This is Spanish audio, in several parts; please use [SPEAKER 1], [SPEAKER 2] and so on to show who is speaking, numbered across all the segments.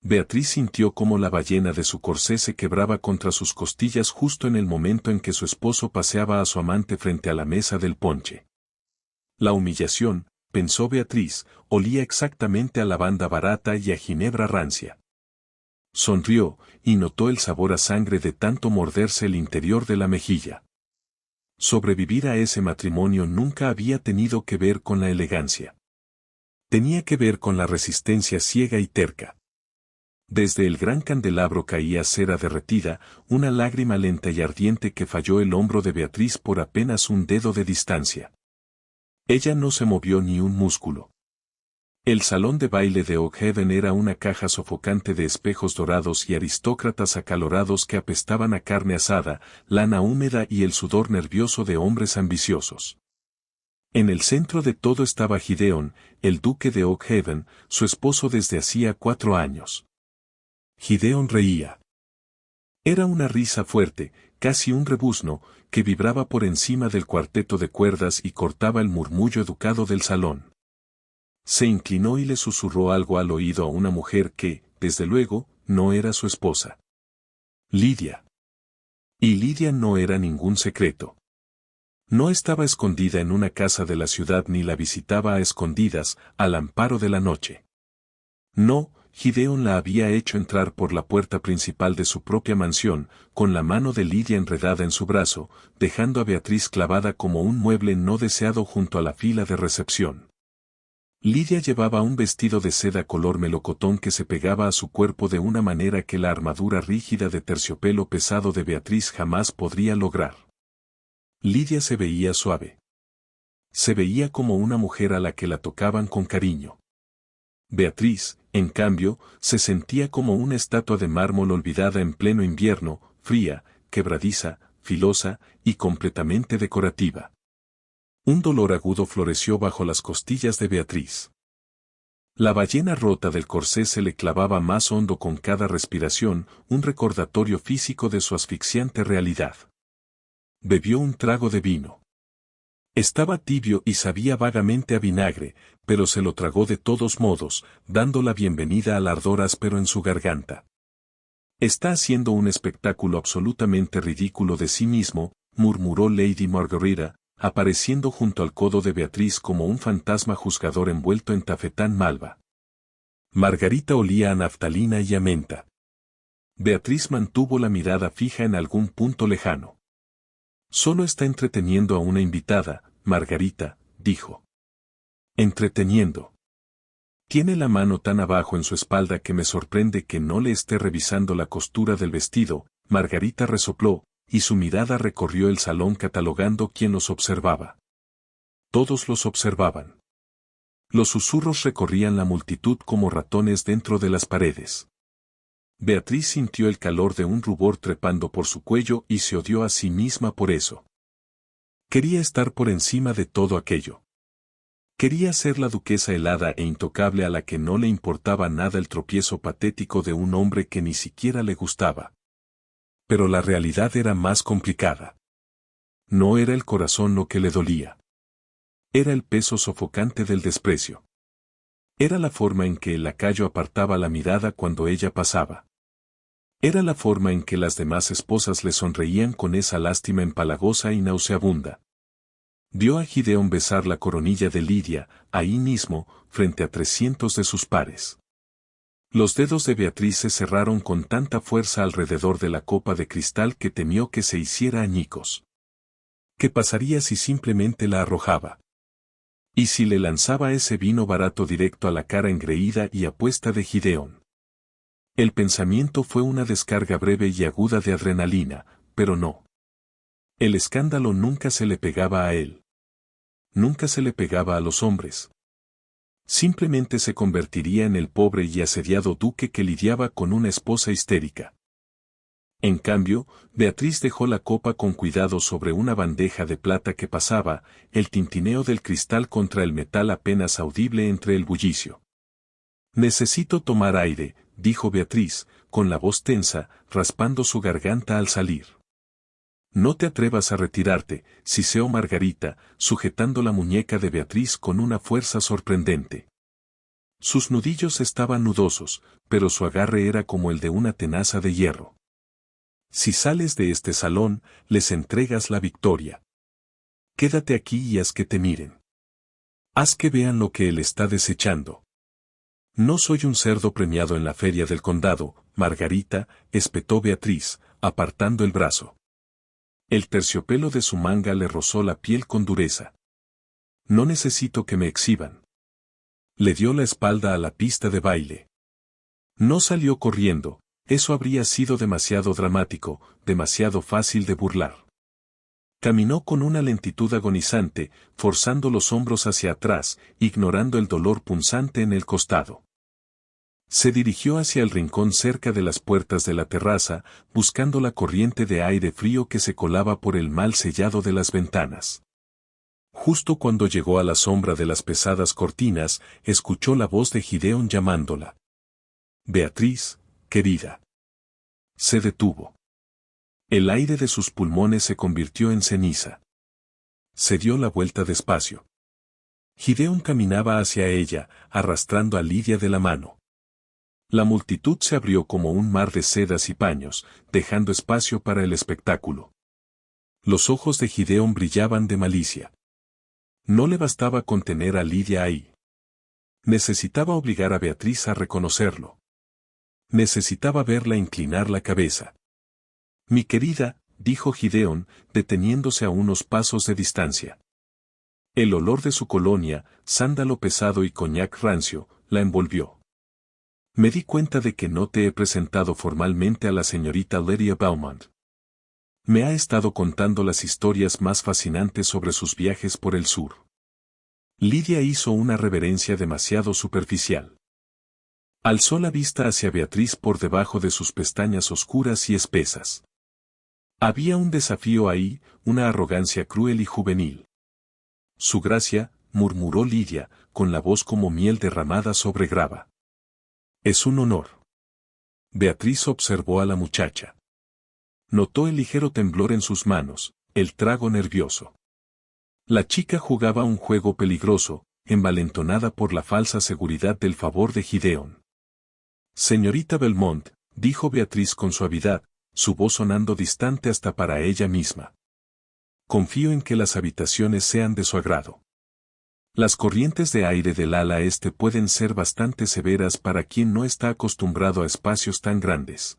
[SPEAKER 1] Beatriz sintió cómo la ballena de su corsé se quebraba contra sus costillas justo en el momento en que su esposo paseaba a su amante frente a la mesa del ponche. La humillación, pensó Beatriz, olía exactamente a lavanda barata y a ginebra rancia. Sonrió, y notó el sabor a sangre de tanto morderse el interior de la mejilla. Sobrevivir a ese matrimonio nunca había tenido que ver con la elegancia. Tenía que ver con la resistencia ciega y terca. Desde el gran candelabro caía cera derretida, una lágrima lenta y ardiente que falló el hombro de Beatriz por apenas un dedo de distancia. Ella no se movió ni un músculo. El salón de baile de Oakhaven era una caja sofocante de espejos dorados y aristócratas acalorados que apestaban a carne asada, lana húmeda y el sudor nervioso de hombres ambiciosos. En el centro de todo estaba Gideon, el duque de Oakhaven, su esposo desde hacía 4 años. Gideon reía. Era una risa fuerte, casi un rebuzno, que vibraba por encima del cuarteto de cuerdas y cortaba el murmullo educado del salón. Se inclinó y le susurró algo al oído a una mujer que, desde luego, no era su esposa. Lidia. Y Lidia no era ningún secreto. No estaba escondida en una casa de la ciudad ni la visitaba a escondidas, al amparo de la noche. No, Gideon la había hecho entrar por la puerta principal de su propia mansión, con la mano de Lidia enredada en su brazo, dejando a Beatriz clavada como un mueble no deseado junto a la fila de recepción. Lidia llevaba un vestido de seda color melocotón que se pegaba a su cuerpo de una manera que la armadura rígida de terciopelo pesado de Beatriz jamás podría lograr. Lidia se veía suave. Se veía como una mujer a la que la tocaban con cariño. Beatriz, en cambio, se sentía como una estatua de mármol olvidada en pleno invierno, fría, quebradiza, filosa y completamente decorativa. Un dolor agudo floreció bajo las costillas de Beatriz. La ballena rota del corsé se le clavaba más hondo con cada respiración, un recordatorio físico de su asfixiante realidad. Bebió un trago de vino. Estaba tibio y sabía vagamente a vinagre, pero se lo tragó de todos modos, dando la bienvenida al ardor áspero en su garganta. Está haciendo un espectáculo absolutamente ridículo de sí mismo, murmuró Lady Margarita, apareciendo junto al codo de Beatriz como un fantasma juzgador envuelto en tafetán malva. Margarita olía a naftalina y a menta. Beatriz mantuvo la mirada fija en algún punto lejano. Solo está entreteniendo a una invitada, Margarita, dijo. Entreteniendo. Tiene la mano tan abajo en su espalda que me sorprende que no le esté revisando la costura del vestido, Margarita resopló, y su mirada recorrió el salón catalogando quién los observaba. Todos los observaban. Los susurros recorrían la multitud como ratones dentro de las paredes. Beatriz sintió el calor de un rubor trepando por su cuello y se odió a sí misma por eso. Quería estar por encima de todo aquello. Quería ser la duquesa helada e intocable a la que no le importaba nada el tropiezo patético de un hombre que ni siquiera le gustaba. Pero la realidad era más complicada. No era el corazón lo que le dolía. Era el peso sofocante del desprecio. Era la forma en que el lacayo apartaba la mirada cuando ella pasaba. Era la forma en que las demás esposas le sonreían con esa lástima empalagosa y nauseabunda. Vio a Gideon besar la coronilla de Lidia, ahí mismo, frente a 300 de sus pares. Los dedos de Beatriz se cerraron con tanta fuerza alrededor de la copa de cristal que temió que se hiciera añicos. ¿Qué pasaría si simplemente la arrojaba? ¿Y si le lanzaba ese vino barato directo a la cara engreída y apuesta de Gideon? El pensamiento fue una descarga breve y aguda de adrenalina, pero no. El escándalo nunca se le pegaba a él. Nunca se le pegaba a los hombres. Simplemente se convertiría en el pobre y asediado duque que lidiaba con una esposa histérica. En cambio, Beatriz dejó la copa con cuidado sobre una bandeja de plata que pasaba, el tintineo del cristal contra el metal apenas audible entre el bullicio. Necesito tomar aire, dijo Beatriz, con la voz tensa, raspando su garganta al salir. No te atrevas a retirarte, siseó Margarita, sujetando la muñeca de Beatriz con una fuerza sorprendente. Sus nudillos estaban nudosos, pero su agarre era como el de una tenaza de hierro. Si sales de este salón, les entregas la victoria. Quédate aquí y haz que te miren. Haz que vean lo que él está desechando. No soy un cerdo premiado en la feria del condado, Margarita, espetó Beatriz, apartando el brazo. El terciopelo de su manga le rozó la piel con dureza. No necesito que me exhiban. Le dio la espalda a la pista de baile. No salió corriendo, eso habría sido demasiado dramático, demasiado fácil de burlar. Caminó con una lentitud agonizante, forzando los hombros hacia atrás, ignorando el dolor punzante en el costado. Se dirigió hacia el rincón cerca de las puertas de la terraza, buscando la corriente de aire frío que se colaba por el mal sellado de las ventanas. Justo cuando llegó a la sombra de las pesadas cortinas, escuchó la voz de Gideon llamándola. Beatriz, querida. Se detuvo. El aire de sus pulmones se convirtió en ceniza. Se dio la vuelta despacio. Gideon caminaba hacia ella, arrastrando a Lidia de la mano. La multitud se abrió como un mar de sedas y paños, dejando espacio para el espectáculo. Los ojos de Gideon brillaban de malicia. No le bastaba con tener a Lidia ahí. Necesitaba obligar a Beatriz a reconocerlo. Necesitaba verla inclinar la cabeza. Mi querida, dijo Gideon, deteniéndose a unos pasos de distancia. El olor de su colonia, sándalo pesado y coñac rancio, la envolvió. Me di cuenta de que no te he presentado formalmente a la señorita Lydia Beaumont. Me ha estado contando las historias más fascinantes sobre sus viajes por el sur. Lidia hizo una reverencia demasiado superficial. Alzó la vista hacia Beatriz por debajo de sus pestañas oscuras y espesas. Había un desafío ahí, una arrogancia cruel y juvenil. Su gracia, murmuró Lidia, con la voz como miel derramada sobre grava. Es un honor. Beatriz observó a la muchacha. Notó el ligero temblor en sus manos, el trago nervioso. La chica jugaba un juego peligroso, envalentonada por la falsa seguridad del favor de Gideon. Señorita Belmont, dijo Beatriz con suavidad, su voz sonando distante hasta para ella misma. Confío en que las habitaciones sean de su agrado. Las corrientes de aire del ala este pueden ser bastante severas para quien no está acostumbrado a espacios tan grandes.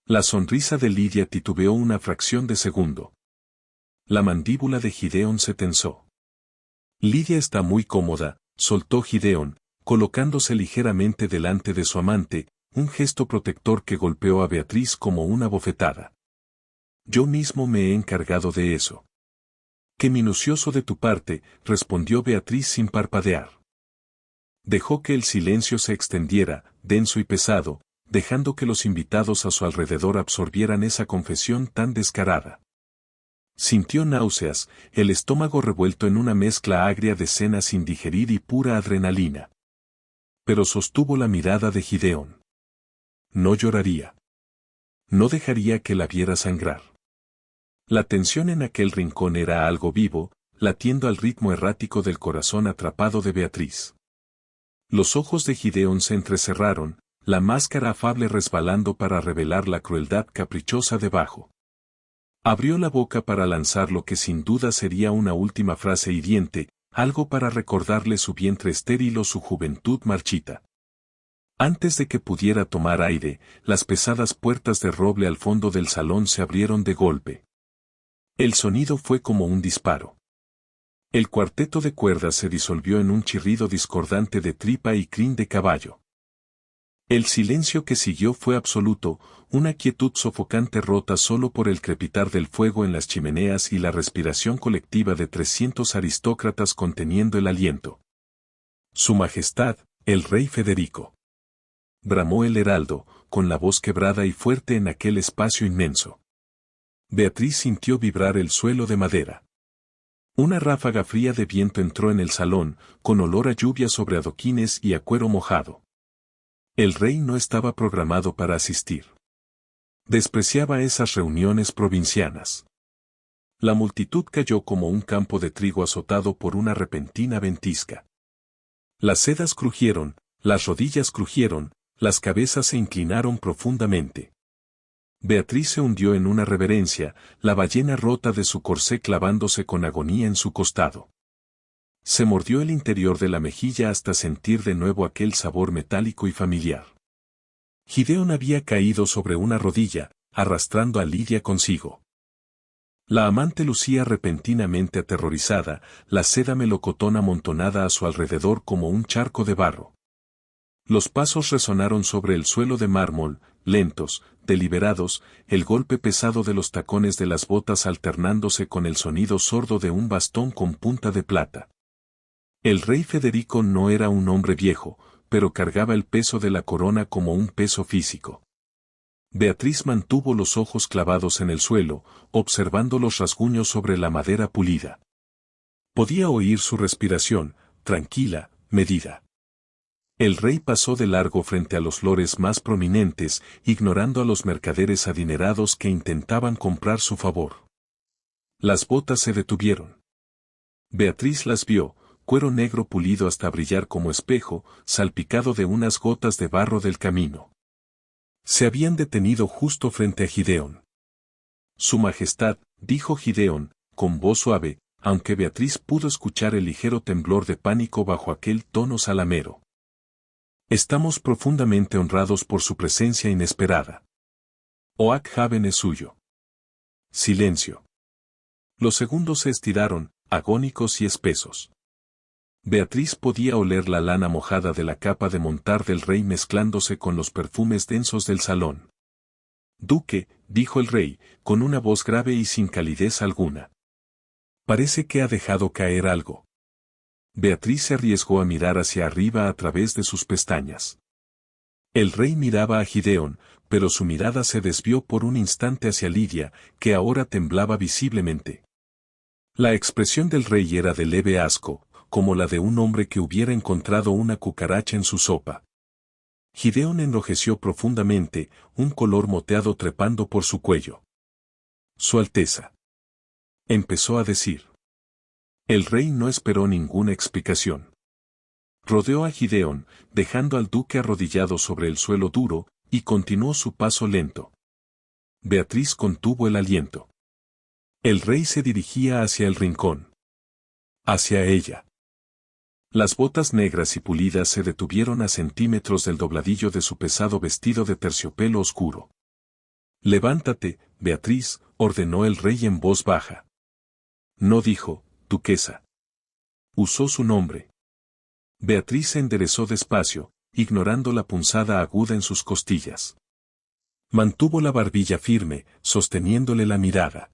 [SPEAKER 1] La sonrisa de Lidia titubeó una fracción de segundo. La mandíbula de Gideon se tensó. Lidia está muy cómoda, soltó Gideon, colocándose ligeramente delante de su amante, un gesto protector que golpeó a Beatriz como una bofetada. Yo mismo me he encargado de eso. Qué minucioso de tu parte, respondió Beatriz sin parpadear. Dejó que el silencio se extendiera, denso y pesado, dejando que los invitados a su alrededor absorbieran esa confesión tan descarada. Sintió náuseas, el estómago revuelto en una mezcla agria de cena sin digerir y pura adrenalina. Pero sostuvo la mirada de Gideon. No lloraría. No dejaría que la viera sangrar. La tensión en aquel rincón era algo vivo, latiendo al ritmo errático del corazón atrapado de Beatriz. Los ojos de Gideon se entrecerraron, la máscara afable resbalando para revelar la crueldad caprichosa debajo. Abrió la boca para lanzar lo que sin duda sería una última frase hiriente, algo para recordarle su vientre estéril o su juventud marchita. Antes de que pudiera tomar aire, las pesadas puertas de roble al fondo del salón se abrieron de golpe. El sonido fue como un disparo. El cuarteto de cuerdas se disolvió en un chirrido discordante de tripa y crin de caballo. El silencio que siguió fue absoluto, una quietud sofocante rota solo por el crepitar del fuego en las chimeneas y la respiración colectiva de 300 aristócratas conteniendo el aliento. Su Majestad, el Rey Federico. Bramó el heraldo, con la voz quebrada y fuerte en aquel espacio inmenso. Beatriz sintió vibrar el suelo de madera. Una ráfaga fría de viento entró en el salón, con olor a lluvia sobre adoquines y a cuero mojado. El rey no estaba programado para asistir. Despreciaba esas reuniones provincianas. La multitud cayó como un campo de trigo azotado por una repentina ventisca. Las sedas crujieron, Las rodillas crujieron, las cabezas se inclinaron profundamente. Beatriz se hundió en una reverencia, la ballena rota de su corsé clavándose con agonía en su costado. Se mordió el interior de la mejilla hasta sentir de nuevo aquel sabor metálico y familiar. Gideon había caído sobre una rodilla, arrastrando a Lidia consigo. La amante lucía repentinamente aterrorizada, la seda melocotón amontonada a su alrededor como un charco de barro. Los pasos resonaron sobre el suelo de mármol, lentos, deliberados, el golpe pesado de los tacones de las botas alternándose con el sonido sordo de un bastón con punta de plata. El rey Federico no era un hombre viejo, pero cargaba el peso de la corona como un peso físico. Beatriz mantuvo los ojos clavados en el suelo, observando los rasguños sobre la madera pulida. Podía oír su respiración, tranquila, medida. El rey pasó de largo frente a los lores más prominentes, ignorando a los mercaderes adinerados que intentaban comprar su favor. Las botas se detuvieron. Beatriz las vio, cuero negro pulido hasta brillar como espejo, salpicado de unas gotas de barro del camino. Se habían detenido justo frente a Gideon. Su Majestad, dijo Gideon, con voz suave, aunque Beatriz pudo escuchar el ligero temblor de pánico bajo aquel tono salamero. Estamos profundamente honrados por su presencia inesperada. Oakhaven es suyo. Silencio. Los segundos se estiraron, agónicos y espesos. Beatriz podía oler la lana mojada de la capa de montar del rey mezclándose con los perfumes densos del salón. Duque, dijo el rey, con una voz grave y sin calidez alguna. Parece que ha dejado caer algo. Beatriz se arriesgó a mirar hacia arriba a través de sus pestañas. El rey miraba a Gideon, pero su mirada se desvió por un instante hacia Lidia, que ahora temblaba visiblemente. La expresión del rey era de leve asco, como la de un hombre que hubiera encontrado una cucaracha en su sopa. Gideon enrojeció profundamente, un color moteado trepando por su cuello. Su Alteza. Empezó a decir. El rey no esperó ninguna explicación. Rodeó a Gideon, dejando al duque arrodillado sobre el suelo duro, y continuó su paso lento. Beatriz contuvo el aliento. El rey se dirigía hacia el rincón. Hacia ella. Las botas negras y pulidas se detuvieron a centímetros del dobladillo de su pesado vestido de terciopelo oscuro. Levántate, Beatriz, ordenó el rey en voz baja. No dijo, duquesa. Usó su nombre. Beatriz se enderezó despacio, ignorando la punzada aguda en sus costillas. Mantuvo la barbilla firme, sosteniéndole la mirada.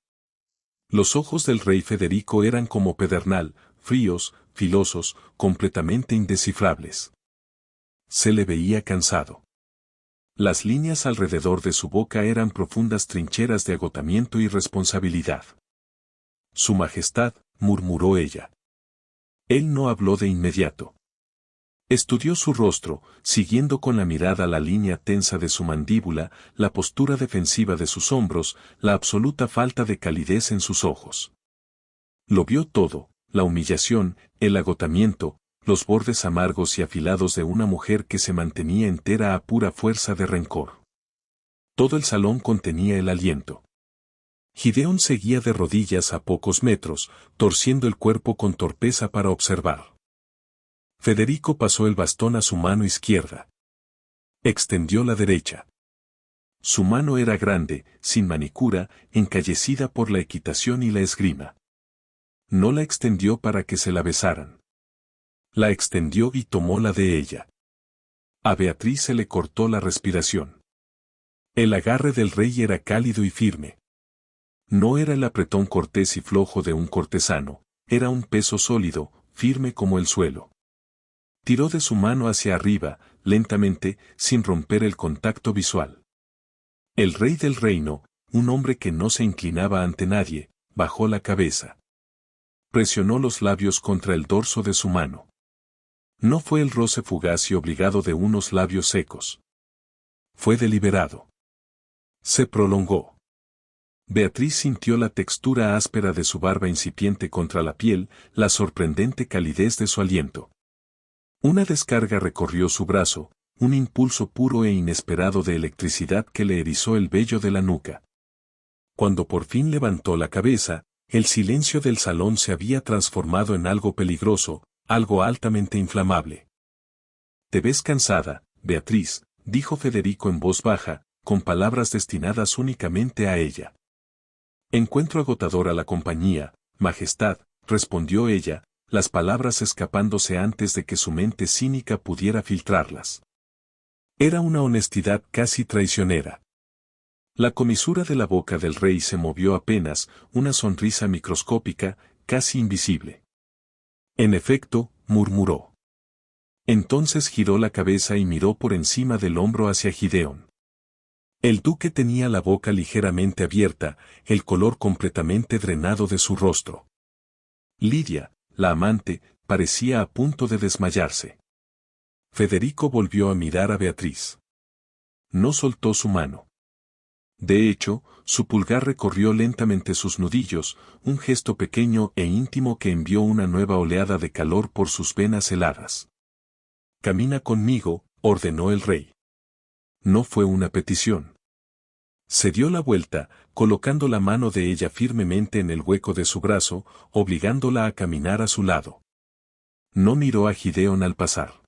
[SPEAKER 1] Los ojos del rey Federico eran como pedernal, fríos, filosos, completamente indescifrables. Se le veía cansado. Las líneas alrededor de su boca eran profundas trincheras de agotamiento y responsabilidad. Su Majestad, murmuró ella. Él no habló de inmediato. Estudió su rostro, siguiendo con la mirada la línea tensa de su mandíbula, la postura defensiva de sus hombros, la absoluta falta de calidez en sus ojos. Lo vio todo, la humillación, el agotamiento, los bordes amargos y afilados de una mujer que se mantenía entera a pura fuerza de rencor. Todo el salón contenía el aliento. Gideon seguía de rodillas a pocos metros, torciendo el cuerpo con torpeza para observar. Federico pasó el bastón a su mano izquierda. Extendió la derecha. Su mano era grande, sin manicura, encallecida por la equitación y la esgrima. No la extendió para que se la besaran. La extendió y tomó la de ella. A Beatriz se le cortó la respiración. El agarre del rey era cálido y firme. No era el apretón cortés y flojo de un cortesano, era un peso sólido, firme como el suelo. Tiró de su mano hacia arriba, lentamente, sin romper el contacto visual. El rey del reino, un hombre que no se inclinaba ante nadie, bajó la cabeza. Presionó los labios contra el dorso de su mano. No fue el roce fugaz y obligado de unos labios secos. Fue deliberado. Se prolongó. Beatriz sintió la textura áspera de su barba incipiente contra la piel, la sorprendente calidez de su aliento. Una descarga recorrió su brazo, un impulso puro e inesperado de electricidad que le erizó el vello de la nuca. Cuando por fin levantó la cabeza, el silencio del salón se había transformado en algo peligroso, algo altamente inflamable. «Te ves cansada, Beatriz», dijo Federico en voz baja, con palabras destinadas únicamente a ella. «Encuentro agotadora la compañía, Majestad», respondió ella, las palabras escapándose antes de que su mente cínica pudiera filtrarlas. Era una honestidad casi traicionera. La comisura de la boca del rey se movió apenas, una sonrisa microscópica, casi invisible. «En efecto», murmuró. Entonces giró la cabeza y miró por encima del hombro hacia Gideon. El duque tenía la boca ligeramente abierta, el color completamente drenado de su rostro. Lidia, la amante, parecía a punto de desmayarse. Federico volvió a mirar a Beatriz. No soltó su mano. De hecho, su pulgar recorrió lentamente sus nudillos, un gesto pequeño e íntimo que envió una nueva oleada de calor por sus venas heladas. «Camina conmigo», ordenó el rey. No fue una petición. Se dio la vuelta, colocando la mano de ella firmemente en el hueco de su brazo, obligándola a caminar a su lado. No miró a Gideon al pasar.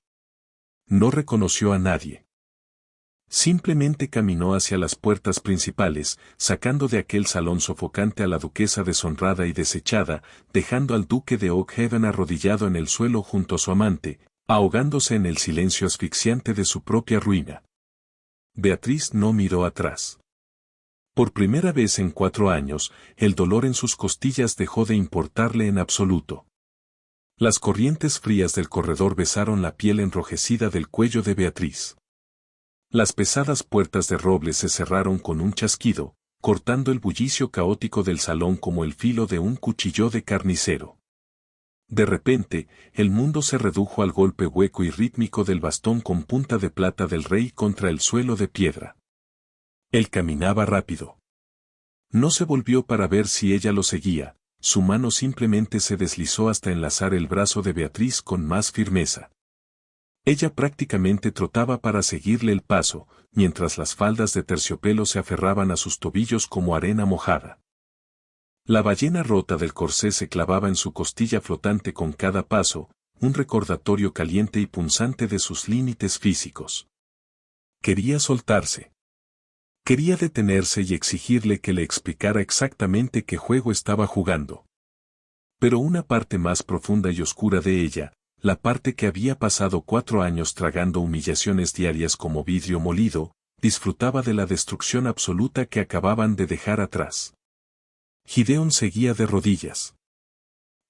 [SPEAKER 1] No reconoció a nadie. Simplemente caminó hacia las puertas principales, sacando de aquel salón sofocante a la duquesa deshonrada y desechada, dejando al duque de Oakhaven arrodillado en el suelo junto a su amante, ahogándose en el silencio asfixiante de su propia ruina. Beatriz no miró atrás. Por primera vez en 4 años, el dolor en sus costillas dejó de importarle en absoluto. Las corrientes frías del corredor besaron la piel enrojecida del cuello de Beatriz. Las pesadas puertas de roble se cerraron con un chasquido, cortando el bullicio caótico del salón como el filo de un cuchillo de carnicero. De repente, el mundo se redujo al golpe hueco y rítmico del bastón con punta de plata del rey contra el suelo de piedra. Él caminaba rápido. No se volvió para ver si ella lo seguía, su mano simplemente se deslizó hasta enlazar el brazo de Beatriz con más firmeza. Ella prácticamente trotaba para seguirle el paso, mientras las faldas de terciopelo se aferraban a sus tobillos como arena mojada. La ballena rota del corsé se clavaba en su costilla flotante con cada paso, un recordatorio caliente y punzante de sus límites físicos. Quería soltarse. Quería detenerse y exigirle que le explicara exactamente qué juego estaba jugando. Pero una parte más profunda y oscura de ella, la parte que había pasado 4 años tragando humillaciones diarias como vidrio molido, disfrutaba de la destrucción absoluta que acababan de dejar atrás. Gideon seguía de rodillas.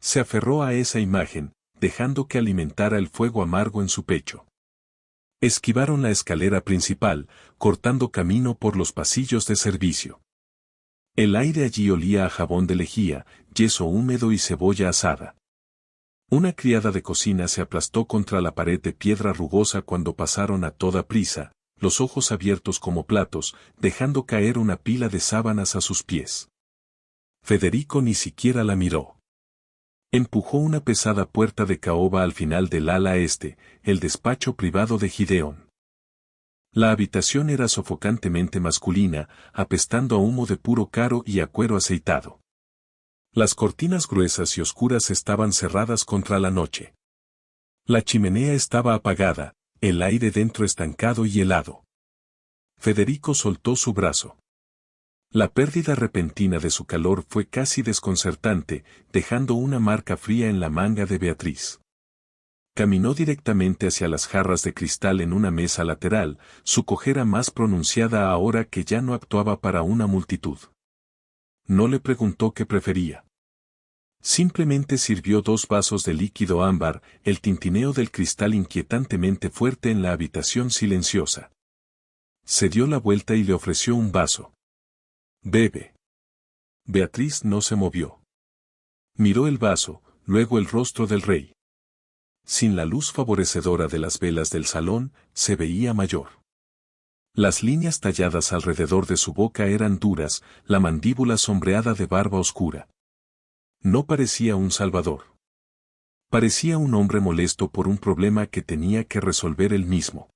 [SPEAKER 1] Se aferró a esa imagen, dejando que alimentara el fuego amargo en su pecho. Esquivaron la escalera principal, cortando camino por los pasillos de servicio. El aire allí olía a jabón de lejía, yeso húmedo y cebolla asada. Una criada de cocina se aplastó contra la pared de piedra rugosa cuando pasaron a toda prisa, los ojos abiertos como platos, dejando caer una pila de sábanas a sus pies. Federico ni siquiera la miró. Empujó una pesada puerta de caoba al final del ala este, el despacho privado de Gideon. La habitación era sofocantemente masculina, apestando a humo de puro caro y a cuero aceitado. Las cortinas gruesas y oscuras estaban cerradas contra la noche. La chimenea estaba apagada, el aire dentro estancado y helado. Federico soltó su brazo. La pérdida repentina de su calor fue casi desconcertante, dejando una marca fría en la manga de Beatriz. Caminó directamente hacia las jarras de cristal en una mesa lateral, su cojera más pronunciada ahora que ya no actuaba para una multitud. No le preguntó qué prefería. Simplemente sirvió 2 vasos de líquido ámbar, el tintineo del cristal inquietantemente fuerte en la habitación silenciosa. Se dio la vuelta y le ofreció un vaso. «Bebe». Beatriz no se movió. Miró el vaso, luego el rostro del rey. Sin la luz favorecedora de las velas del salón, se veía mayor. Las líneas talladas alrededor de su boca eran duras, la mandíbula sombreada de barba oscura. No parecía un salvador. Parecía un hombre molesto por un problema que tenía que resolver él mismo.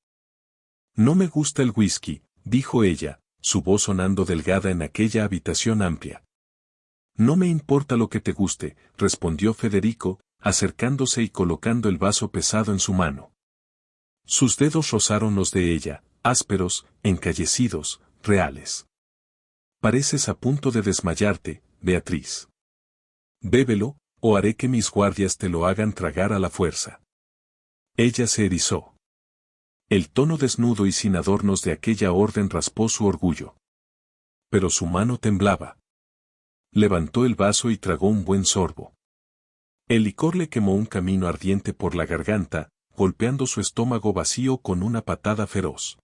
[SPEAKER 1] No me gusta el whisky, dijo ella, su voz sonando delgada en aquella habitación amplia. No me importa lo que te guste, respondió Federico, acercándose y colocando el vaso pesado en su mano. Sus dedos rozaron los de ella, ásperos, encallecidos, reales. Pareces a punto de desmayarte, Beatriz. Bébelo, o haré que mis guardias te lo hagan tragar a la fuerza. Ella se erizó. El tono desnudo y sin adornos de aquella orden raspó su orgullo. Pero su mano temblaba. Levantó el vaso y tragó un buen sorbo. El licor le quemó un camino ardiente por la garganta, golpeando su estómago vacío con una patada feroz.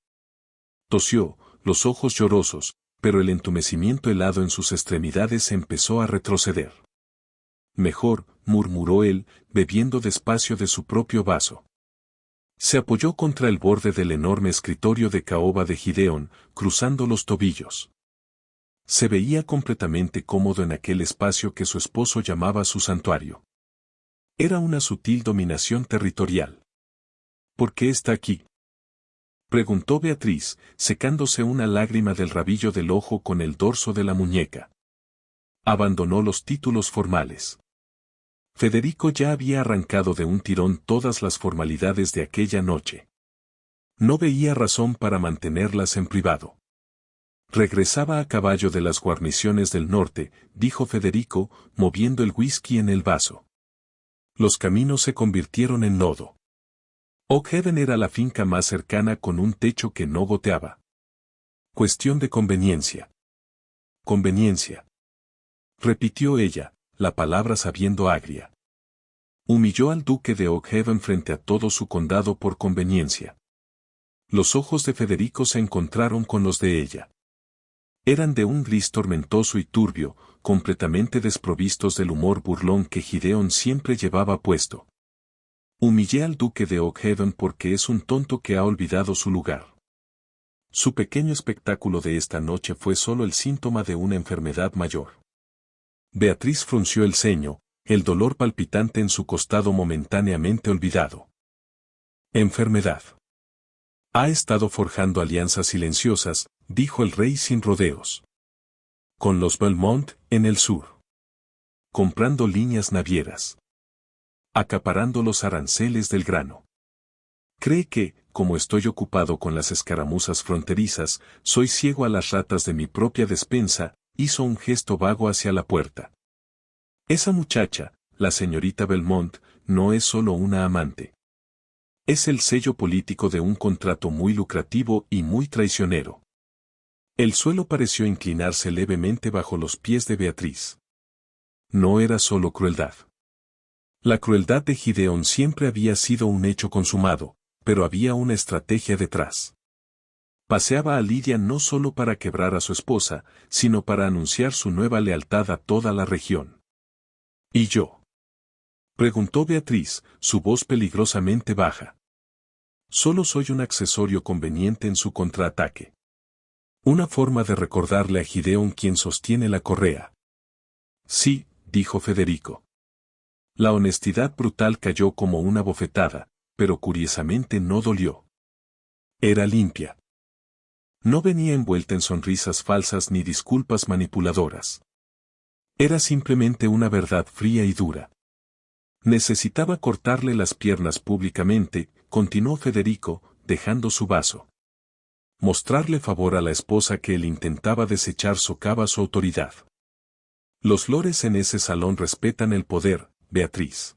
[SPEAKER 1] Tosió, los ojos llorosos, pero el entumecimiento helado en sus extremidades empezó a retroceder. Mejor, murmuró él, bebiendo despacio de su propio vaso. Se apoyó contra el borde del enorme escritorio de caoba de Gideon, cruzando los tobillos. Se veía completamente cómodo en aquel espacio que su esposo llamaba su santuario. Era una sutil dominación territorial. ¿Por qué está aquí?, preguntó Beatriz, secándose una lágrima del rabillo del ojo con el dorso de la muñeca. Abandonó los títulos formales. Federico ya había arrancado de un tirón todas las formalidades de aquella noche. No veía razón para mantenerlas en privado. Regresaba a caballo de las guarniciones del norte, dijo Federico, moviendo el whisky en el vaso. Los caminos se convirtieron en lodo. Oak Haven era la finca más cercana con un techo que no goteaba. Cuestión de conveniencia. Conveniencia. Repitió ella, la palabra sabiendo agria. Humilló al duque de Oak Haven frente a todo su condado por conveniencia. Los ojos de Federico se encontraron con los de ella. Eran de un gris tormentoso y turbio, completamente desprovistos del humor burlón que Gideon siempre llevaba puesto. Humillé al duque de Oak Haven porque es un tonto que ha olvidado su lugar. Su pequeño espectáculo de esta noche fue solo el síntoma de una enfermedad mayor. Beatriz frunció el ceño, el dolor palpitante en su costado momentáneamente olvidado. Enfermedad. Ha estado forjando alianzas silenciosas, dijo el rey sin rodeos. Con los Belmont, en el sur. Comprando líneas navieras. Acaparando los aranceles del grano. Cree que, como estoy ocupado con las escaramuzas fronterizas, soy ciego a las ratas de mi propia despensa, hizo un gesto vago hacia la puerta. Esa muchacha, la señorita Belmont, no es solo una amante. Es el sello político de un contrato muy lucrativo y muy traicionero. El suelo pareció inclinarse levemente bajo los pies de Beatriz. No era solo crueldad. La crueldad de Gideon siempre había sido un hecho consumado, pero había una estrategia detrás. Paseaba a Lidia no solo para quebrar a su esposa, sino para anunciar su nueva lealtad a toda la región. ¿Y yo?, preguntó Beatriz, su voz peligrosamente baja. Solo soy un accesorio conveniente en su contraataque. Una forma de recordarle a Gideon quién sostiene la correa. Sí, dijo Federico. La honestidad brutal cayó como una bofetada, pero curiosamente no dolió. Era limpia. No venía envuelta en sonrisas falsas ni disculpas manipuladoras. Era simplemente una verdad fría y dura. Necesitaba cortarle las piernas públicamente, continuó Federico, dejando su vaso. Mostrarle favor a la esposa que él intentaba desechar socava su autoridad. Los lores en ese salón respetan el poder, Beatriz.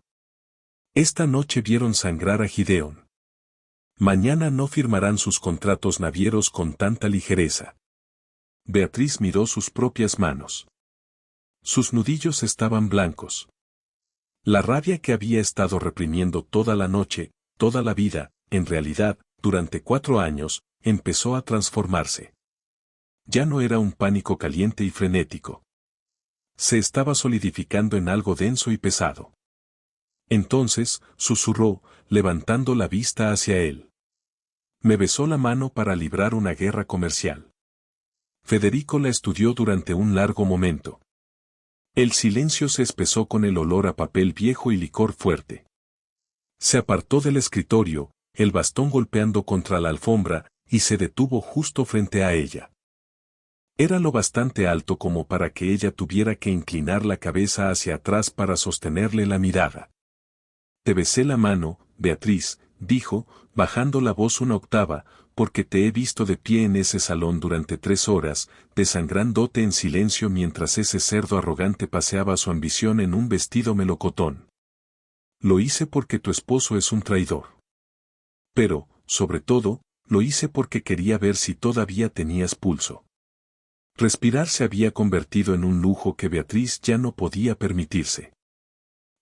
[SPEAKER 1] Esta noche vieron sangrar a Gideon. Mañana no firmarán sus contratos navieros con tanta ligereza. Beatriz miró sus propias manos. Sus nudillos estaban blancos. La rabia que había estado reprimiendo toda la noche, toda la vida, en realidad, durante 4 años, empezó a transformarse. Ya no era un pánico caliente y frenético. Se estaba solidificando en algo denso y pesado. Entonces, susurró, levantando la vista hacia él. Me besó la mano para librar una guerra comercial. Federico la estudió durante un largo momento. El silencio se espesó con el olor a papel viejo y licor fuerte. Se apartó del escritorio, el bastón golpeando contra la alfombra, y se detuvo justo frente a ella. Era lo bastante alto como para que ella tuviera que inclinar la cabeza hacia atrás para sostenerle la mirada. Te besé la mano, Beatriz, dijo, bajando la voz una octava, porque te he visto de pie en ese salón durante 3 horas, desangrándote en silencio mientras ese cerdo arrogante paseaba su ambición en un vestido melocotón. Lo hice porque tu esposo es un traidor. Pero, sobre todo, lo hice porque quería ver si todavía tenías pulso. Respirar se había convertido en un lujo que Beatriz ya no podía permitirse.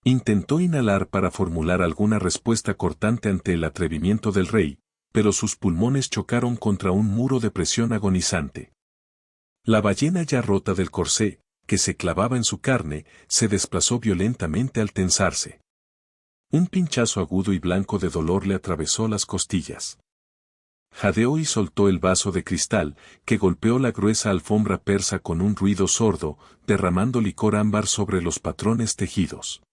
[SPEAKER 1] Intentó inhalar para formular alguna respuesta cortante ante el atrevimiento del rey, pero sus pulmones chocaron contra un muro de presión agonizante. La ballena ya rota del corsé, que se clavaba en su carne, se desplazó violentamente al tensarse. Un pinchazo agudo y blanco de dolor le atravesó las costillas. Jadeó y soltó el vaso de cristal, que golpeó la gruesa alfombra persa con un ruido sordo, derramando licor ámbar sobre los patrones tejidos.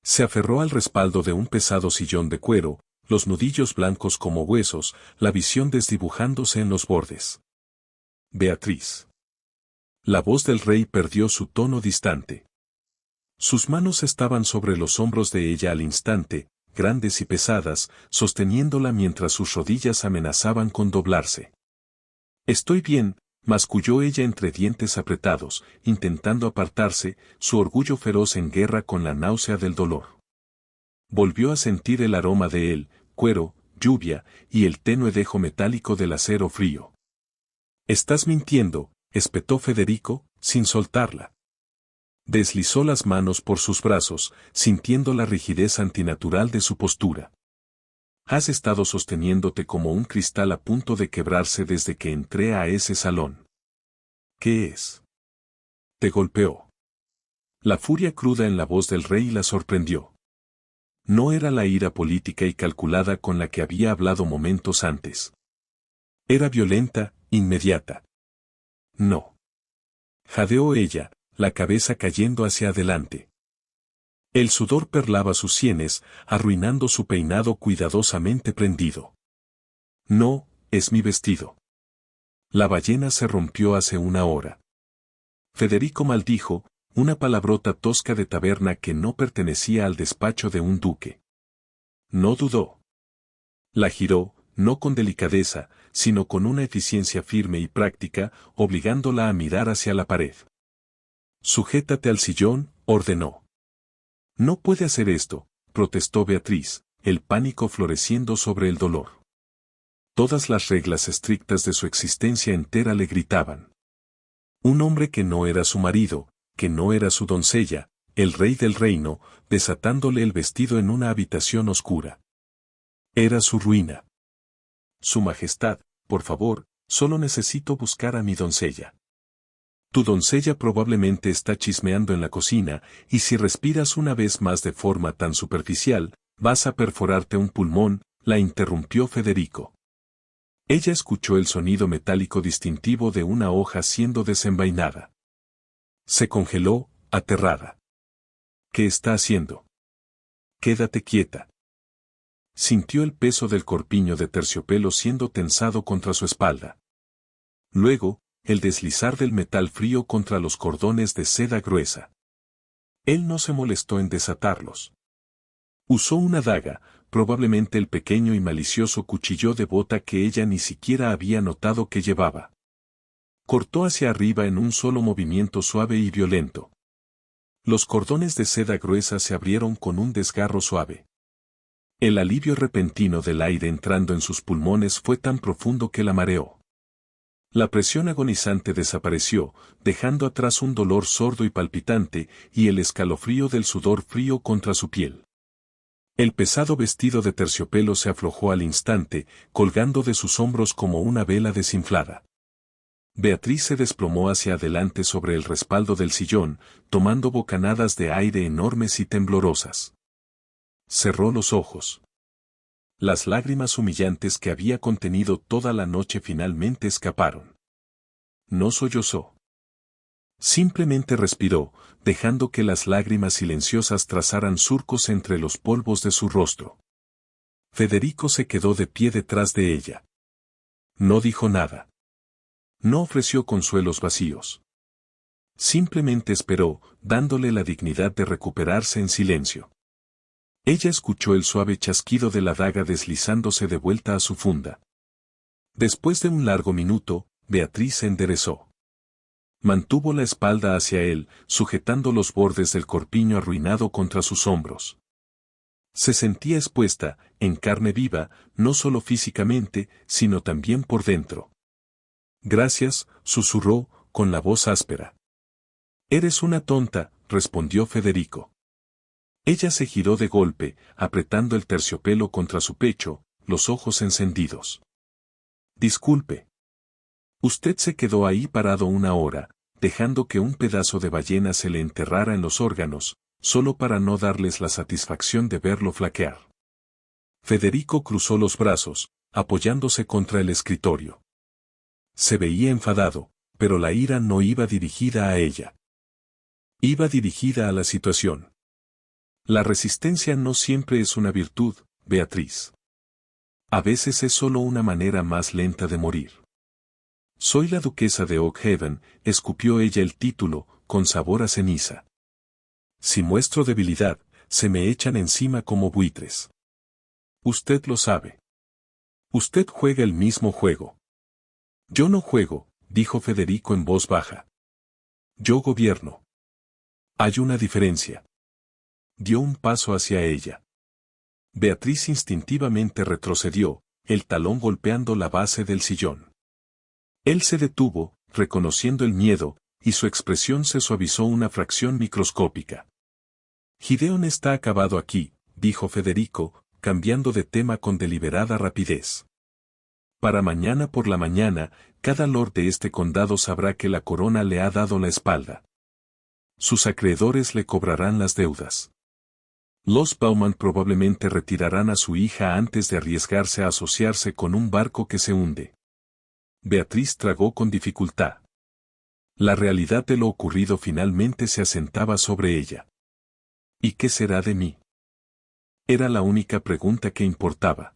[SPEAKER 1] Se aferró al respaldo de un pesado sillón de cuero, los nudillos blancos como huesos, la visión desdibujándose en los bordes. Beatriz. La voz del rey perdió su tono distante. Sus manos estaban sobre los hombros de ella al instante, grandes y pesadas, sosteniéndola mientras sus rodillas amenazaban con doblarse. Estoy bien, masculló ella entre dientes apretados, intentando apartarse, su orgullo feroz en guerra con la náusea del dolor. Volvió a sentir el aroma de él, cuero, lluvia, y el tenue dejo metálico del acero frío. Estás mintiendo, espetó Federico, sin soltarla. Deslizó las manos por sus brazos, sintiendo la rigidez antinatural de su postura. Has estado sosteniéndote como un cristal a punto de quebrarse desde que entré a ese salón. ¿Qué es? Te golpeó. La furia cruda en la voz del rey la sorprendió. No era la ira política y calculada con la que había hablado momentos antes. Era violenta, inmediata. No. Jadeó ella, la cabeza cayendo hacia adelante. El sudor perlaba sus sienes, arruinando su peinado cuidadosamente prendido. No, es mi vestido. La ballena se rompió hace 1 hora. Federico maldijo, una palabrota tosca de taberna que no pertenecía al despacho de un duque. No dudó. La giró, no con delicadeza, sino con una eficiencia firme y práctica, obligándola a mirar hacia la pared. Sujétate al sillón, ordenó. No puede hacer esto, protestó Beatriz, el pánico floreciendo sobre el dolor. Todas las reglas estrictas de su existencia entera le gritaban. Un hombre que no era su marido, que no era su doncella, el rey del reino, desatándole el vestido en una habitación oscura. Era su ruina. Su majestad, por favor, solo necesito buscar a mi doncella. Tu doncella probablemente está chismeando en la cocina, y si respiras una vez más de forma tan superficial, vas a perforarte un pulmón, la interrumpió Federico. Ella escuchó el sonido metálico distintivo de una hoja siendo desenvainada. Se congeló, aterrada. ¿Qué está haciendo? Quédate quieta. Sintió el peso del corpiño de terciopelo siendo tensado contra su espalda. Luego, el deslizar del metal frío contra los cordones de seda gruesa. Él no se molestó en desatarlos. Usó una daga, probablemente el pequeño y malicioso cuchillo de bota que ella ni siquiera había notado que llevaba. Cortó hacia arriba en un solo movimiento suave y violento. Los cordones de seda gruesa se abrieron con un desgarro suave. El alivio repentino del aire entrando en sus pulmones fue tan profundo que la mareó. La presión agonizante desapareció, dejando atrás un dolor sordo y palpitante, y el escalofrío del sudor frío contra su piel. El pesado vestido de terciopelo se aflojó al instante, colgando de sus hombros como una vela desinflada. Beatriz se desplomó hacia adelante sobre el respaldo del sillón, tomando bocanadas de aire enormes y temblorosas. Cerró los ojos. Las lágrimas humillantes que había contenido toda la noche finalmente escaparon. No sollozó. Simplemente respiró, dejando que las lágrimas silenciosas trazaran surcos entre los polvos de su rostro. Federico se quedó de pie detrás de ella. No dijo nada. No ofreció consuelos vacíos. Simplemente esperó, dándole la dignidad de recuperarse en silencio. Ella escuchó el suave chasquido de la daga deslizándose de vuelta a su funda. Después de un largo minuto, Beatriz se enderezó. Mantuvo la espalda hacia él, sujetando los bordes del corpiño arruinado contra sus hombros. Se sentía expuesta, en carne viva, no solo físicamente, sino también por dentro. Gracias, susurró, con la voz áspera. Eres una tonta, respondió Federico. Ella se giró de golpe, apretando el terciopelo contra su pecho, los ojos encendidos. Disculpe. Usted se quedó ahí parado una hora, dejando que un pedazo de ballena se le enterrara en los órganos, solo para no darles la satisfacción de verlo flaquear. Federico cruzó los brazos, apoyándose contra el escritorio. Se veía enfadado, pero la ira no iba dirigida a ella. Iba dirigida a la situación. La resistencia no siempre es una virtud, Beatriz. A veces es solo una manera más lenta de morir. Soy la duquesa de Oakhaven, escupió ella el título, con sabor a ceniza. Si muestro debilidad, se me echan encima como buitres. Usted lo sabe. Usted juega el mismo juego. Yo no juego, dijo Federico en voz baja. Yo gobierno. Hay una diferencia. Dio un paso hacia ella. Beatriz instintivamente retrocedió, el talón golpeando la base del sillón. Él se detuvo, reconociendo el miedo, y su expresión se suavizó una fracción microscópica. Gideon está acabado aquí, dijo Federico, cambiando de tema con deliberada rapidez. Para mañana por la mañana, cada lord de este condado sabrá que la corona le ha dado la espalda. Sus acreedores le cobrarán las deudas. Los Bauman probablemente retirarán a su hija antes de arriesgarse a asociarse con un barco que se hunde. Beatriz tragó con dificultad. La realidad de lo ocurrido finalmente se asentaba sobre ella. ¿Y qué será de mí? Era la única pregunta que importaba.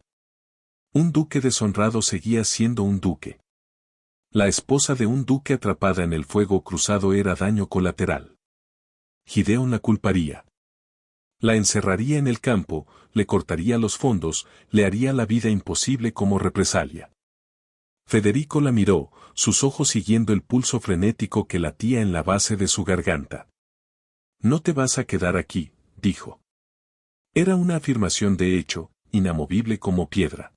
[SPEAKER 1] Un duque deshonrado seguía siendo un duque. La esposa de un duque atrapada en el fuego cruzado era daño colateral. Gideon la culparía. La encerraría en el campo, le cortaría los fondos, le haría la vida imposible como represalia. Federico la miró, sus ojos siguiendo el pulso frenético que latía en la base de su garganta. No te vas a quedar aquí, dijo. Era una afirmación de hecho, inamovible como piedra.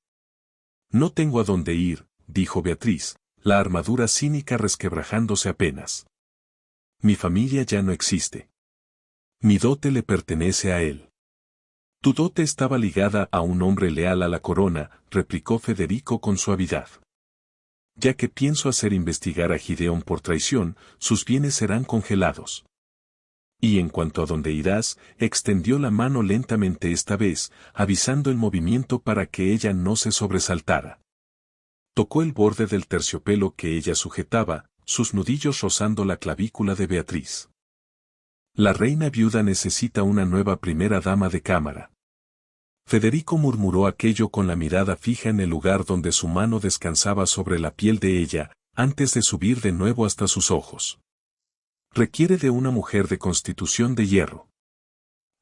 [SPEAKER 1] No tengo a dónde ir, dijo Beatriz, la armadura cínica resquebrajándose apenas. Mi familia ya no existe. Mi dote le pertenece a él. Tu dote estaba ligada a un hombre leal a la corona, replicó Federico con suavidad. Ya que pienso hacer investigar a Gideon por traición, sus bienes serán congelados. Y en cuanto a dónde irás, extendió la mano lentamente esta vez, avisando el movimiento para que ella no se sobresaltara. Tocó el borde del terciopelo que ella sujetaba, sus nudillos rozando la clavícula de Beatriz. La reina viuda necesita una nueva primera dama de cámara. Federico murmuró aquello con la mirada fija en el lugar donde su mano descansaba sobre la piel de ella, antes de subir de nuevo hasta sus ojos. Requiere de una mujer de constitución de hierro.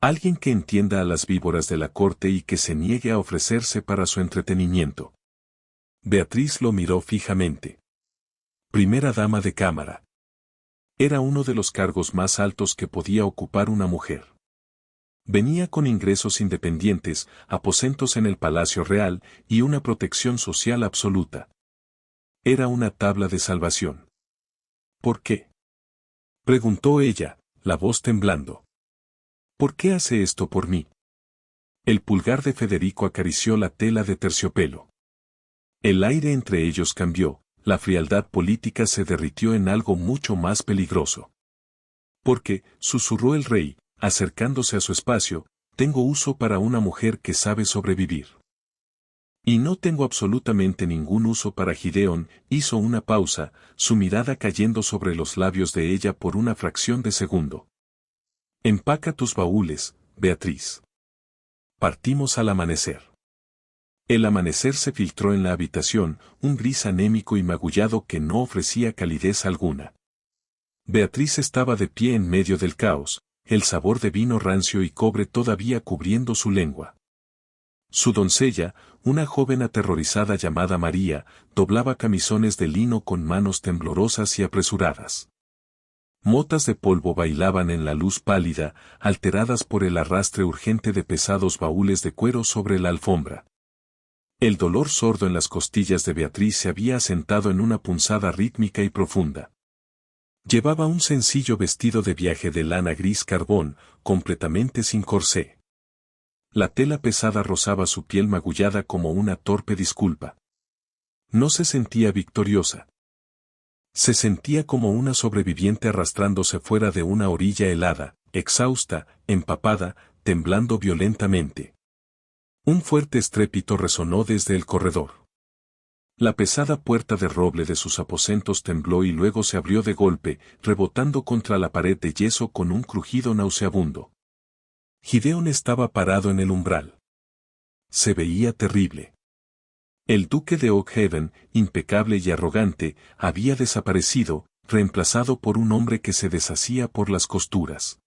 [SPEAKER 1] Alguien que entienda a las víboras de la corte y que se niegue a ofrecerse para su entretenimiento. Beatriz lo miró fijamente. Primera dama de cámara. Era uno de los cargos más altos que podía ocupar una mujer. Venía con ingresos independientes, aposentos en el Palacio Real y una protección social absoluta. Era una tabla de salvación. ¿Por qué? Preguntó ella, la voz temblando. ¿Por qué hace esto por mí? El pulgar de Federico acarició la tela de terciopelo. El aire entre ellos cambió, la frialdad política se derritió en algo mucho más peligroso. Porque, susurró el rey, acercándose a su espacio, tengo uso para una mujer que sabe sobrevivir. Y no tengo absolutamente ningún uso para Gideon, hizo una pausa, su mirada cayendo sobre los labios de ella por una fracción de segundo. Empaca tus baúles, Beatriz. Partimos al amanecer. El amanecer se filtró en la habitación, un gris anémico y magullado que no ofrecía calidez alguna. Beatriz estaba de pie en medio del caos, el sabor de vino rancio y cobre todavía cubriendo su lengua. Su doncella, una joven aterrorizada llamada María, doblaba camisones de lino con manos temblorosas y apresuradas. Motas de polvo bailaban en la luz pálida, alteradas por el arrastre urgente de pesados baúles de cuero sobre la alfombra. El dolor sordo en las costillas de Beatriz se había asentado en una punzada rítmica y profunda. Llevaba un sencillo vestido de viaje de lana gris carbón, completamente sin corsé. La tela pesada rozaba su piel magullada como una torpe disculpa. No se sentía victoriosa. Se sentía como una sobreviviente arrastrándose fuera de una orilla helada, exhausta, empapada, temblando violentamente. Un fuerte estrépito resonó desde el corredor. La pesada puerta de roble de sus aposentos tembló y luego se abrió de golpe, rebotando contra la pared de yeso con un crujido nauseabundo. Gideon estaba parado en el umbral. Se veía terrible. El duque de Oakhaven, impecable y arrogante, había desaparecido, reemplazado por un hombre que se deshacía por las costuras.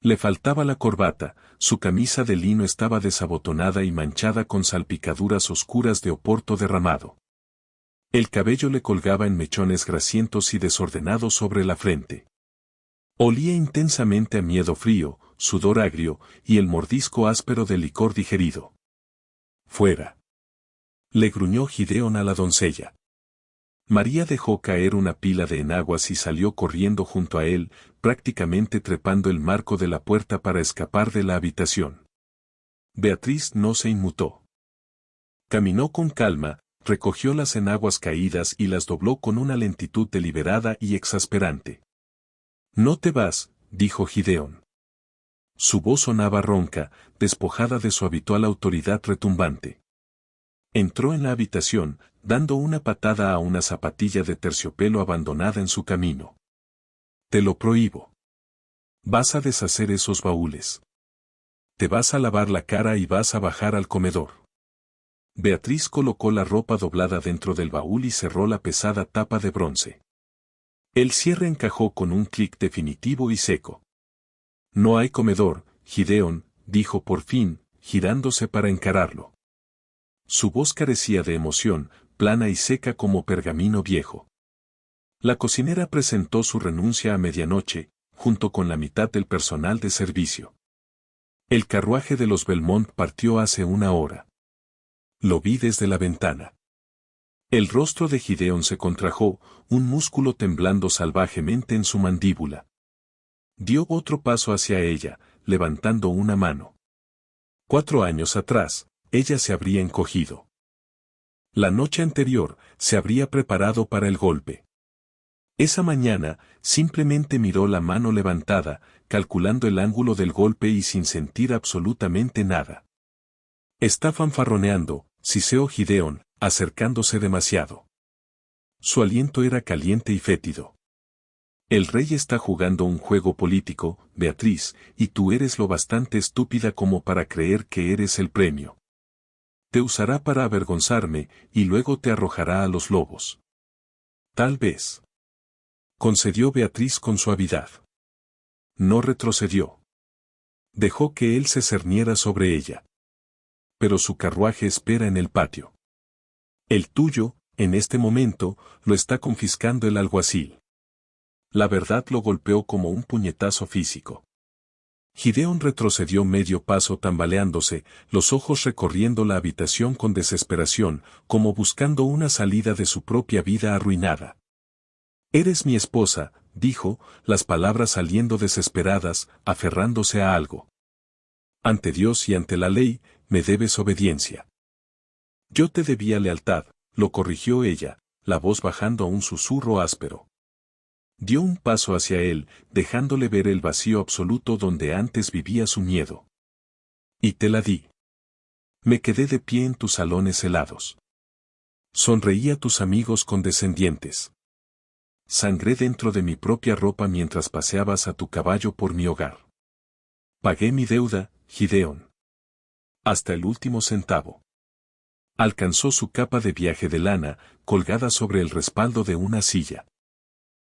[SPEAKER 1] Le faltaba la corbata, su camisa de lino estaba desabotonada y manchada con salpicaduras oscuras de oporto derramado. El cabello le colgaba en mechones grasientos y desordenados sobre la frente. Olía intensamente a miedo frío, sudor agrio, y el mordisco áspero de licor digerido. «Fuera», le gruñó Gideon a la doncella. María dejó caer una pila de enaguas y salió corriendo junto a él, prácticamente trepando el marco de la puerta para escapar de la habitación. Beatriz no se inmutó. Caminó con calma, recogió las enaguas caídas y las dobló con una lentitud deliberada y exasperante. «No te vas», dijo Gideon. Su voz sonaba ronca, despojada de su habitual autoridad retumbante. Entró en la habitación, dando una patada a una zapatilla de terciopelo abandonada en su camino. «Te lo prohíbo. Vas a deshacer esos baúles. Te vas a lavar la cara y vas a bajar al comedor». Beatriz colocó la ropa doblada dentro del baúl y cerró la pesada tapa de bronce. El cierre encajó con un clic definitivo y seco. «No hay comedor, Gideon», dijo por fin, girándose para encararlo. Su voz carecía de emoción, plana y seca como pergamino viejo. La cocinera presentó su renuncia a medianoche, junto con la mitad del personal de servicio. El carruaje de los Belmont partió hace una hora. Lo vi desde la ventana. El rostro de Gideon se contrajo, un músculo temblando salvajemente en su mandíbula. Dio otro paso hacia ella, levantando una mano. 4 años atrás, ella se habría encogido. La noche anterior, se habría preparado para el golpe. Esa mañana, simplemente miró la mano levantada, calculando el ángulo del golpe y sin sentir absolutamente nada. «Está fanfarroneando», siseó Gideon, acercándose demasiado. Su aliento era caliente y fétido. «El rey está jugando un juego político, Beatriz, y tú eres lo bastante estúpida como para creer que eres el premio. Te usará para avergonzarme, y luego te arrojará a los lobos». «Tal vez», concedió Beatriz con suavidad. No retrocedió. Dejó que él se cerniera sobre ella. «Pero su carruaje espera en el patio. El tuyo, en este momento, lo está confiscando el alguacil». La verdad lo golpeó como un puñetazo físico. Gideon retrocedió medio paso tambaleándose, los ojos recorriendo la habitación con desesperación, como buscando una salida de su propia vida arruinada. «Eres mi esposa», dijo, las palabras saliendo desesperadas, aferrándose a algo. «Ante Dios y ante la ley, me debes obediencia». «Yo te debía lealtad», lo corrigió ella, la voz bajando a un susurro áspero. Dio un paso hacia él, dejándole ver el vacío absoluto donde antes vivía su miedo. «Y te la di». Me quedé de pie en tus salones helados. Sonreí a tus amigos condescendientes. Sangré dentro de mi propia ropa mientras paseabas a tu caballo por mi hogar. Pagué mi deuda, Gideón. Hasta el último centavo. Alcanzó su capa de viaje de lana, colgada sobre el respaldo de una silla.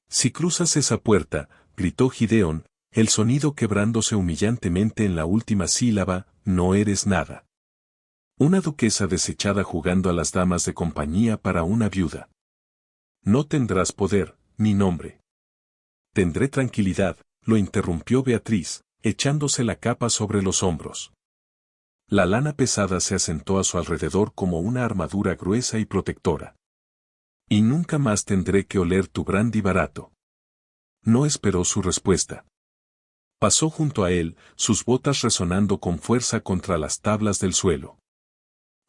[SPEAKER 1] Si cruzas esa puerta, gritó Gideón, el sonido quebrándose humillantemente en la última sílaba, no eres nada. Una duquesa desechada jugando a las damas de compañía para una viuda. No tendrás poder, ni nombre. Tendré tranquilidad, lo interrumpió Beatriz, echándose la capa sobre los hombros. La lana pesada se asentó a su alrededor como una armadura gruesa y protectora. Y nunca más tendré que oler tu brandy barato. No esperó su respuesta. Pasó junto a él, sus botas resonando con fuerza contra las tablas del suelo.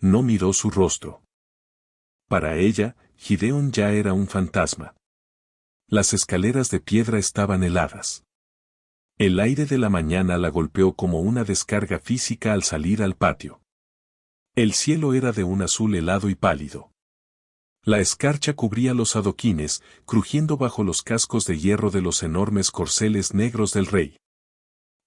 [SPEAKER 1] No miró su rostro. Para ella, Gideón ya era un fantasma. Las escaleras de piedra estaban heladas. El aire de la mañana la golpeó como una descarga física al salir al patio. El cielo era de un azul helado y pálido. La escarcha cubría los adoquines, crujiendo bajo los cascos de hierro de los enormes corceles negros del rey.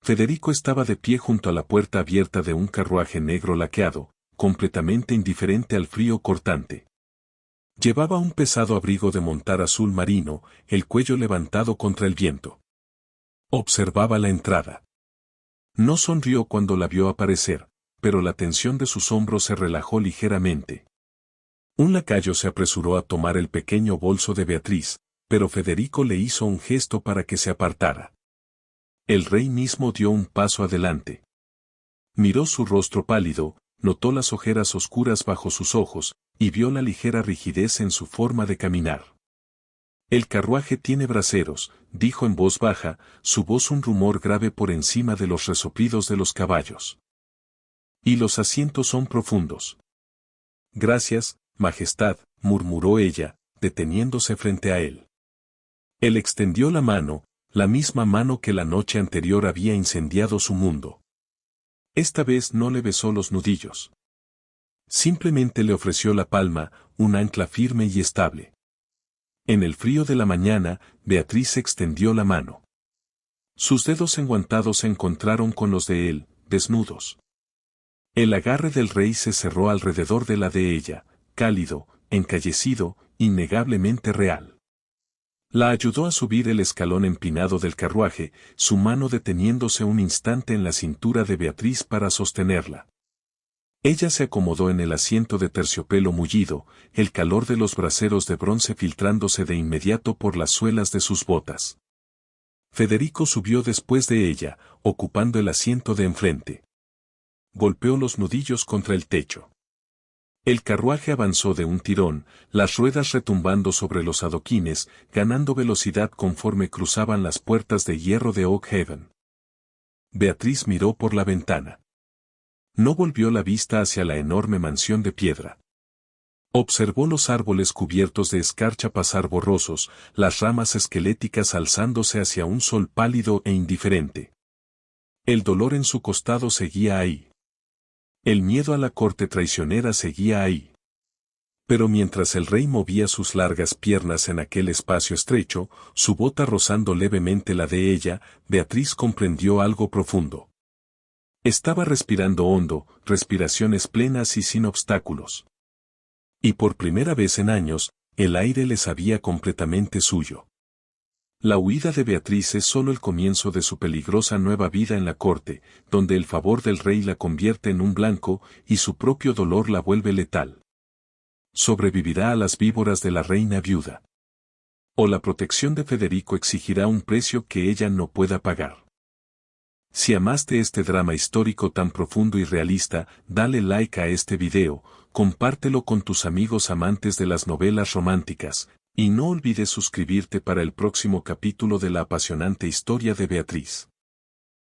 [SPEAKER 1] Federico estaba de pie junto a la puerta abierta de un carruaje negro laqueado, completamente indiferente al frío cortante. Llevaba un pesado abrigo de montar azul marino, el cuello levantado contra el viento. Observaba la entrada. No sonrió cuando la vio aparecer, pero la tensión de sus hombros se relajó ligeramente. Un lacayo se apresuró a tomar el pequeño bolso de Beatriz, pero Federico le hizo un gesto para que se apartara. El rey mismo dio un paso adelante. Miró su rostro pálido, notó las ojeras oscuras bajo sus ojos, y vio la ligera rigidez en su forma de caminar. El carruaje tiene braseros, dijo en voz baja, su voz un rumor grave por encima de los resoplidos de los caballos. Y los asientos son profundos. Gracias, Majestad, murmuró ella, deteniéndose frente a él. Él extendió la mano, la misma mano que la noche anterior había incendiado su mundo. Esta vez no le besó los nudillos. Simplemente le ofreció la palma, un ancla firme y estable. En el frío de la mañana, Beatriz extendió la mano. Sus dedos enguantados se encontraron con los de él, desnudos. El agarre del rey se cerró alrededor de la de ella, cálido, encallecido, innegablemente real. La ayudó a subir el escalón empinado del carruaje, su mano deteniéndose un instante en la cintura de Beatriz para sostenerla. Ella se acomodó en el asiento de terciopelo mullido, el calor de los braseros de bronce filtrándose de inmediato por las suelas de sus botas. Federico subió después de ella, ocupando el asiento de enfrente. Golpeó los nudillos contra el techo. El carruaje avanzó de un tirón, las ruedas retumbando sobre los adoquines, ganando velocidad conforme cruzaban las puertas de hierro de Oak Haven. Beatriz miró por la ventana. No volvió la vista hacia la enorme mansión de piedra. Observó los árboles cubiertos de escarcha pasar borrosos, las ramas esqueléticas alzándose hacia un sol pálido e indiferente. El dolor en su costado seguía ahí. El miedo a la corte traicionera seguía ahí. Pero mientras el rey movía sus largas piernas en aquel espacio estrecho, su bota rozando levemente la de ella, Beatriz comprendió algo profundo. Estaba respirando hondo, respiraciones plenas y sin obstáculos. Y por primera vez en años, el aire le sabía completamente suyo. La huida de Beatriz es solo el comienzo de su peligrosa nueva vida en la corte, donde el favor del rey la convierte en un blanco y su propio dolor la vuelve letal. Sobrevivirá a las víboras de la reina viuda. O la protección de Federico exigirá un precio que ella no pueda pagar. Si amaste este drama histórico tan profundo y realista, dale like a este video, compártelo con tus amigos amantes de las novelas románticas, y no olvides suscribirte para el próximo capítulo de la apasionante historia de Beatriz.